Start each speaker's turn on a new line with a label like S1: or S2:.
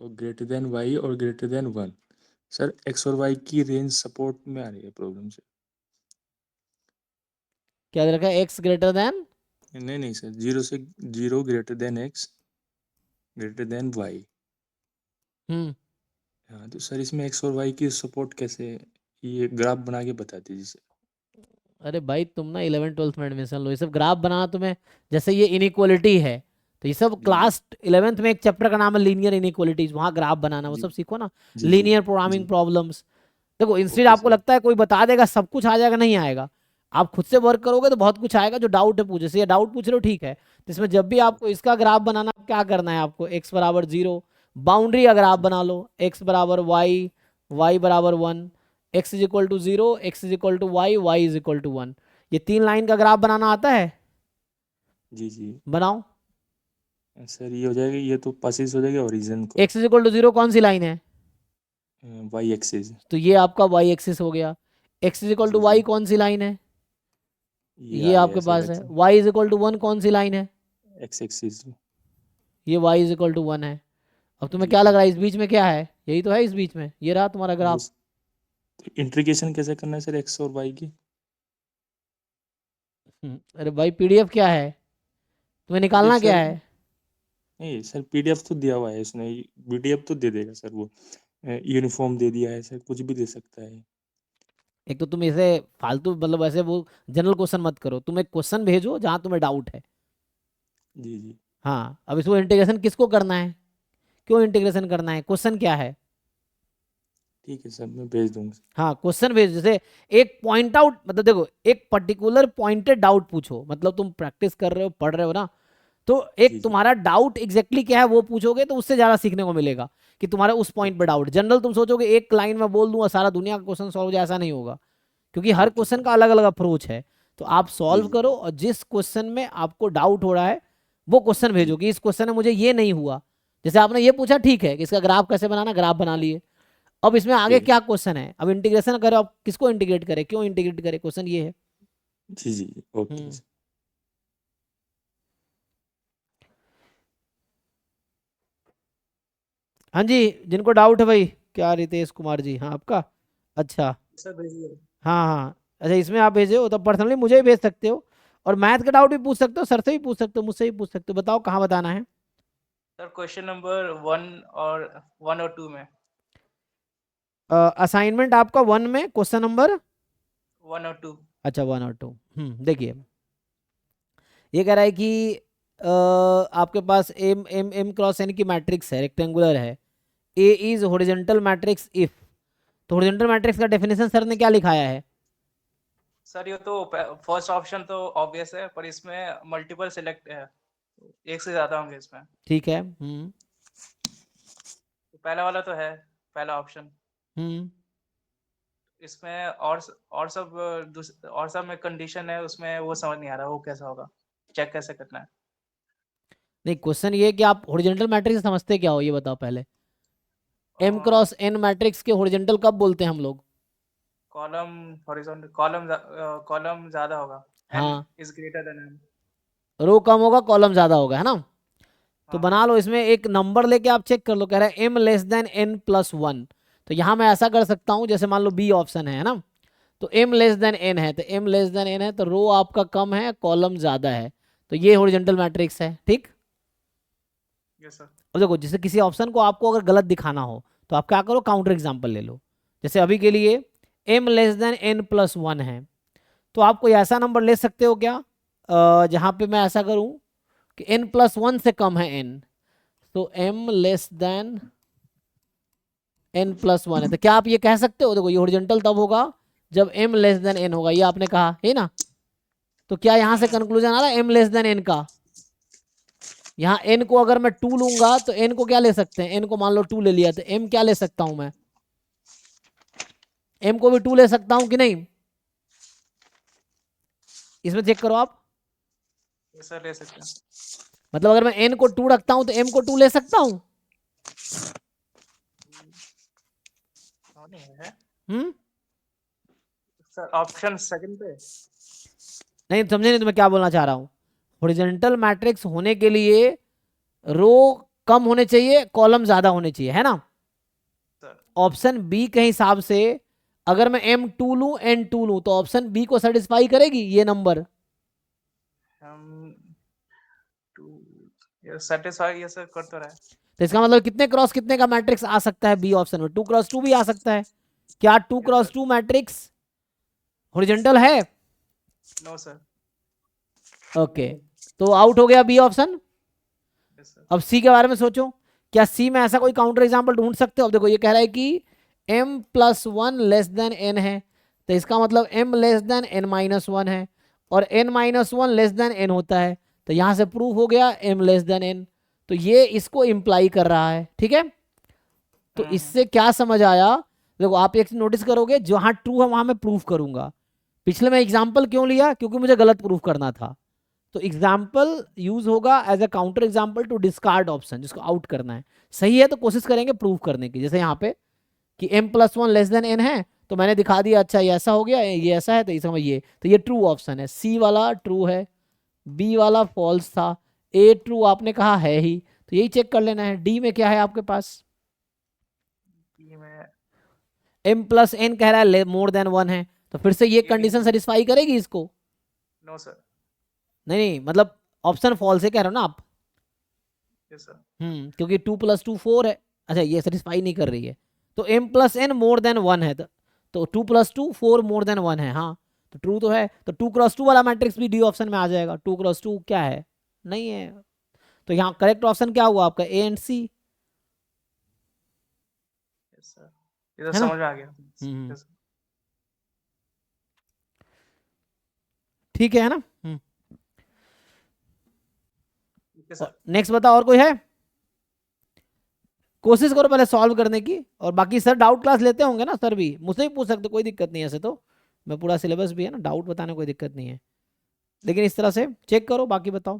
S1: Greater than Y और greater than 1। Sir x और Y की रेंज सपोर्ट में आ रही है प्रॉब्लम से।
S2: क्या दे रखा है? एक्स ग्रेटर देन,
S1: नहीं सर, 0 से 0 greater than x greater than y. हाँ तो सर इसमें एक्स और वाई की सपोर्ट कैसे, ये ग्राफ बना के बता दीजिए सर।
S2: अरे भाई तुम ना 11th 12th में एडमिशन लो, ये सब ग्राफ बनाना तुम्हें, जैसे ये इनइक्वालिटी है तो ये सब
S1: जी जी
S2: क्लास 11th में एक चैप्टर का नाम है लीनियर इनइक्वालिटीज, वहां ग्राफ बनाना वो
S1: जी
S2: सब सीखो ना।
S1: जी जी
S2: लीनियर प्रोग्रामिंग
S1: जी।
S2: प्रॉब्लम्स। देखो इंस्टेड
S1: ओके
S2: आपको
S1: सर।
S2: लगता है कोई बता देगा सब कुछ आ जाएगा, नहीं आएगा। आप खुद से वर्क करोगे तो बहुत कुछ आएगा, जो डाउट है पूछे, जैसे ये डाउट पूछ रहे हो ठीक है, तो इसमें जब भी आपको इसका ग्राफ बनाना, क्या करना है आपको, एक्स बराबर 0, बाउंड्री का ग्राफ
S1: जी
S2: बना लो, एक्स बराबर वाई, वाई बराबर 1, x is equal to 0, x is equal to y, y is equal to 1। ये 3 लाइन का ग्राफ बनाना आता है?
S1: जी जी।
S2: बनाओ।
S1: सर ये हो जाएगा, ये तो पासिस हो जाएगा ओरिजिन को।
S2: एक्स इज इक्वल टू 0 कौन सी लाइन है?
S1: Y axis.
S2: तो ये आपका वाई एक्सिस हो गया। X is equal to
S1: G
S2: Y
S1: G.
S2: कौन सी लाइन है?
S1: ये
S2: ये
S1: आ गया
S2: आपके
S1: सर
S2: पास है।
S1: X
S2: y is equal to 1 कौन सी लाइन है?
S1: X axis.
S2: ये वाई इज इक्वल टू 1 है। अब तुम्हें
S1: जी
S2: क्या लग
S1: जी।
S2: रहा है इस बीच में क्या है? यही तो है इस बीच में, ये रहा तुम्हारा ग्राफ।
S1: बस इंटीग्रेशन कैसे करना है सर एक्स और वाई की?
S2: अरे भाई पीडीएफ क्या है, तुम्हें
S1: पीडीएफ
S2: निकालना क्या
S1: सर,
S2: है?
S1: नहीं सर पीडीएफ तो दिया हुआ है इसने, पीडीएफ तो दे देगा सर वो। यूनिफॉर्म दे दिया है सर, कुछ भी दे सकता है।
S2: एक तो तुम इसे फालतू मतलब ऐसे वो जनरल क्वेश्चन मत करो, तुम एक क्वेश्चन भेजो जहां तुम्हें डाउट है।
S1: जी जी।
S2: हाँ अब इसको इंटीग्रेशन किसको करना है, क्यों इंटीग्रेशन करना है, क्वेश्चन क्या है?
S1: ठीक है सर, मैं भेज दूंगा।
S2: हाँ क्वेश्चन भेज, जैसे एक पॉइंट आउट, मतलब देखो एक पर्टिकुलर पॉइंटेड डाउट पूछो, मतलब तुम प्रैक्टिस कर रहे हो पढ़ रहे हो ना, तो एक
S1: जी जी
S2: तुम्हारा डाउट एग्जैक्टली क्या है वो पूछोगे तो उससे ज्यादा सीखने को मिलेगा कि तुम्हारा उस पॉइंट पे
S1: ओके
S2: डाउट। जनरल तुम सोचोगे एक लाइन में बोल दूंगा सारा दुनिया का क्वेश्चन सॉल्व हो जाए, ऐसा नहीं होगा, क्योंकि हर
S1: ओके
S2: क्वेश्चन
S1: सर।
S2: का अलग अलग अप्रोच है। तो आप
S1: जी
S2: सॉल्व
S1: जी
S2: करो और जिस क्वेश्चन में आपको डाउट हो रहा है वो क्वेश्चन भेजो
S1: जी
S2: कि इस क्वेश्चन में मुझे ये नहीं हुआ। जैसे आपने ये पूछा ठीक है कि इसका ग्राफ कैसे बनाना, ग्राफ बना लिए। अब इसमें आगे
S1: ठीक है
S2: क्या
S1: सर।
S2: क्वेश्चन है, अब इंटीग्रेशन करो, आप किसको इंटीग्रेट करें, क्यों इंटीग्रेट करें, क्वेश्चन ये है।
S1: जी जी ओके
S2: हम्म।
S1: सर।
S2: हाँ जी, जिनको डाउट है भाई, क्या रितेश कुमार जी, हाँ आपका, अच्छा।
S3: सर भेजिए।
S2: हाँ हाँ, अच्छा इसमें आप भेजे हो तो पर्सनली मुझे भी भेज सकते हो, और मैथ का डाउट भी पूछ सकते हो, सर से भी पूछ सकते हो, मुझसे भी पूछ सकते हो। बताओ कहाँ बताना है?
S3: सर क्वेश्चन नंबर 1 और 2 में।
S2: असाइनमेंट आपका 1 में क्वेश्चन नंबर,
S3: 1 और 2।
S2: अच्छा 1 और 2। देखिए ये कह रहा है कि आपके पास M M M cross N की मैट्रिक्स है, रेक्टेंगुलर है, A is horizontal matrix if. तो हॉरिजॉन्टल मैट्रिक्स का डेफिनेशन सर ने क्या लिखाया है?
S3: सर ये तो फर्स्ट ऑप्शन तो ऑब्वियस है, पर इसमें मल्टीपल सिलेक्ट है, एक से ज्यादा होंगे इसमें।
S2: ठीक है।
S3: तो पहला वाला तो है, पहला ऑप्शन।
S2: हम्म
S3: इसमें और सब में कंडीशन है, उसमें वो समझ नहीं आ रहा वो कैसा होगा, चेक कैसे करना है।
S2: नहीं क्वेश्चन ये है कि आप हॉरिजॉन्टल मैट्रिक्स समझते क्या हो, ये बताओ पहले। एम क्रॉस एन मैट्रिक्स के हॉरिजॉन्टल कब बोलते हैं हम लोग?
S3: कॉलम हॉरिजॉन्टल, कॉलम ज्यादा होगा, एन
S2: हाँ,
S3: इज ग्रेटर देन एन।
S2: रो कम होगा कॉलम ज्यादा होगा, है ना? तो
S3: हाँ
S2: बना लो, इसमें एक नंबर लेके आप चेक कर लो, कह रहा है m less than n plus 1। तो यहां मैं ऐसा कर सकता हूं, जैसे मान लो बी ऑप्शन है ना, तो एम लेस देन एन है, तो एम लेस देन एन है तो रो आपका कम है कॉलम ज्यादा है, तो ये हॉरिजॉन्टल मैट्रिक्स है, ठीक।
S3: Yes sir.
S2: अब देखो जैसे किसी ऑप्शन को आपको अगर गलत दिखाना हो तो आप क्या करो, काउंटर एग्जांपल ले लो। जैसे अभी के लिए m less than n plus 1 है, तो आप कोई ऐसा नंबर ले सकते हो क्या जहां पे मैं ऐसा करूं कि एन प्लस 1 से कम है एन, तो m less than n plus 1 है, तो क्या आप ये कह सकते हो? देखो ये हॉरिजॉन्टल तब होगा जब एम लेस देन एन होगा, ये आपने कहा है ना। तो क्या यहां से कंक्लूजन आ रहा है एम लेस देन एन का? यहाँ एन को अगर मैं 2 लूंगा तो एन को क्या ले सकते हैं, एन को मान लो 2 ले लिया, तो एम क्या ले सकता हूं मैं, एम को भी 2 ले सकता हूं कि नहीं? इसमें चेक करो आप।
S3: यस सर, ले सकते हैं।
S2: मतलब अगर मैं एन को 2 रखता हूं तो एम को 2 ले सकता हूं।
S3: नहीं है
S2: हम्म
S3: सर, ऑप्शन सेकंड पे।
S2: नहीं समझे नहीं तो मैं क्या बोलना चाह रहा हूं। हॉरिजॉन्टल मैट्रिक्स होने के लिए रो कम होने चाहिए, कॉलम ज्यादा होने चाहिए, है ना।
S3: सर
S2: ऑप्शन बी के हिसाब से अगर मैं M2 लूं N2 लूं तो ऑप्शन बी को सेटिस्फाई करेगी ये नंबर।
S3: हम टू सेटिस्फाई ये सर कर तो रहा है।
S2: तो इसका मतलब कितने क्रॉस कितने का मैट्रिक्स आ सकता है बी ऑप्शन में? 2x2 भी आ सकता है। क्या 2x2 मैट्रिक्स हॉरिजॉन्टल है?
S3: No sir.
S2: ओके, तो आउट हो गया बी ऑप्शन।
S3: Yes sir.
S2: अब सी के बारे में सोचो, क्या सी में ऐसा कोई काउंटर एग्जाम्पल ढूंढ सकते हो? अब देखो ये कह रहा है कि m+1 लेस देन n है, तो इसका मतलब m लेस देन n-1 है, और n-1 लेस देन n होता है, तो यहां से प्रूफ हो गया m लेस देन n। तो ये इसको इम्प्लाई कर रहा है, ठीक है। तो इससे क्या समझ आया? देखो आप एक नोटिस करोगे, जहां ट्रू है वहां मैं प्रूफ करूंगा। पिछले में एग्जाम्पल क्यों लिया? क्योंकि मुझे गलत प्रूफ करना था। तो एग्जाम्पल यूज होगा as a counter example to discard option, जिसको आउट करना है। सही है तो कोशिश करेंगे प्रूफ करने की। जैसे यहाँ पे कि m+1 लेस देन n है, तो मैंने दिखा दिया, अच्छा ये ऐसा हो गया, ये ऐसा है, तो इस समय ये, तो ये ट्रू ऑप्शन है। सी वाला ट्रू है, बी वाला फॉल्स था, ए ट्रू आपने कहा है ही, तो यही चेक कर लेना है। डी में क्या है आपके पास?
S3: ये मैं
S2: m+n कह रहा है मोर देन 1 है, तो फिर से ये कंडीशन सेटिस्फाई करेगी इसको?
S3: No sir.
S2: नहीं, मतलब ऑप्शन फॉल्स है कह रहे हो ना आप।
S3: Yes sir.
S2: क्योंकि 2+2 4 है। अच्छा, ये सेटिस्फाई नहीं कर रही है, तो m+n मोर देन 1 है, तो 2+2 4 मोर देन 1 है, हाँ, तो ट्रू तो है। तो 2x2 वाला मैट्रिक्स भी डी ऑप्शन में आ जाएगा। 2x2 क्या है? नहीं है। तो यहाँ करेक्ट ऑप्शन क्या हुआ आपका? A and C,
S3: yes sir, ये तो
S2: है ना?
S3: समझ में आ गया। Yes sir.
S2: ठीक है ना।
S3: Okay sir.
S2: नेक्स्ट बताओ, और कोई है? कोशिश करो पहले सॉल्व करने की, और बाकी सर डाउट क्लास लेते होंगे ना, सर भी मुझसे ही पूछ सकते, कोई दिक्कत नहीं है। ऐसे तो मैं पूरा सिलेबस भी है ना, डाउट बताने कोई दिक्कत नहीं है, लेकिन इस तरह से चेक करो, बाकी बताओ।